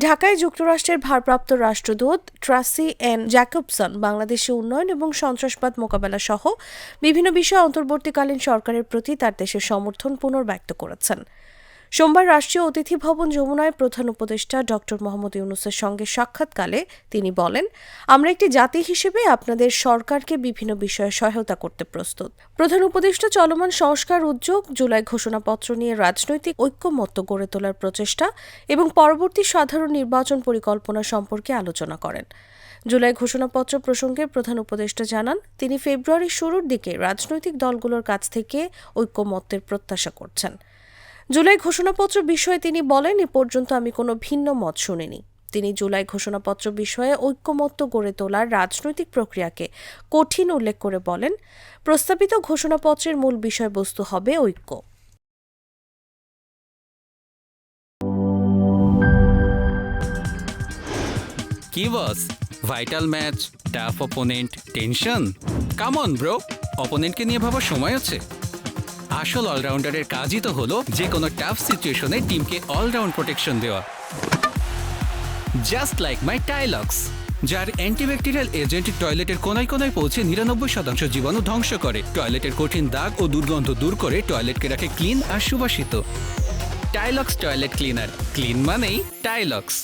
ঢাকায় যুক্তরাষ্ট্রের ভারপ্রাপ্ত রাষ্ট্রদূত ট্রাসি এন জ্যাকবসন বাংলাদেশে উন্নয়ন এবং সন্ত্রাসবাদ মোকাবেলা সহ বিভিন্ন বিষয়ে অন্তর্বর্তীকালীন সরকারের প্রতি তার দেশের সমর্থন পুনর্ব্যক্ত করেছেন। সোমবার রাষ্ট্রীয় অতিথি ভবন যমুনায় প্রধান উপদেষ্টা ড. মোহাম্মদ ইউনূসের সঙ্গে সাক্ষাৎকালে তিনি বলেন, আমরা একটি জাতি হিসেবে আপনাদের সরকারকে বিভিন্ন বিষয়ে সহায়তা করতে প্রস্তুত। প্রধান উপদেষ্টা চলমান সংস্কার উদ্যোগ, জুলাই ঘোষণাপত্র নিয়ে রাজনৈতিক ঐক্যমত্য গড়ে তোলার প্রচেষ্টা এবং পরবর্তী সাধারণ নির্বাচন পরিকল্পনা সম্পর্কে আলোচনা করেন। জুলাই ঘোষণাপত্র প্রসঙ্গে প্রধান উপদেষ্টা জানান, তিনি ফেব্রুয়ারির শুরুর দিকে রাজনৈতিক দলগুলোর কাছ থেকে ঐক্যমত্যের প্রত্যাশা করছেন। জুলাই ঘোষণাপত্র বিষয়ে তিনি বলেন, এ পর্যন্ত আমি কোনো ভিন্ন মত শুনিনি। তিনি জুলাই ঘোষণাপত্র বিষয়ে ঐক্যমত্য গড়ে তোলার রাজনৈতিক প্রক্রিয়াকে কঠিন উল্লেখ করে বলেন, প্রস্তাবিত ঘোষণাপত্রের মূল বিষয়বস্তু হবে ঐক্য। কি boss, vital match, tough opponent, tension? Come on bro, অপোনেন্টকে নিয়ে ভাবার সময় আছে। আসল অলরাউন্ডারের কাজই তো হলো যে কোনো টাফ সিচুয়েশনে টিমকে অলরাউন্ড প্রোটেকশন দেওয়া। জাস্ট লাইক মাই টাইলক্স, যার অ্যান্টিব্যাকটেরিয়াল এজেন্ট টয়লেটের কোনায় কোনায় পৌঁছে 99% জীবাণু ধ্বংস করে, টয়লেটের কঠিন দাগ ও দুর্গন্ধ দূর করে টয়লেটকে রাখে ক্লিন আর সুবাসিত। টাইলক্স টয়লেট ক্লিনার, ক্লিন মানেই টাইলক্স।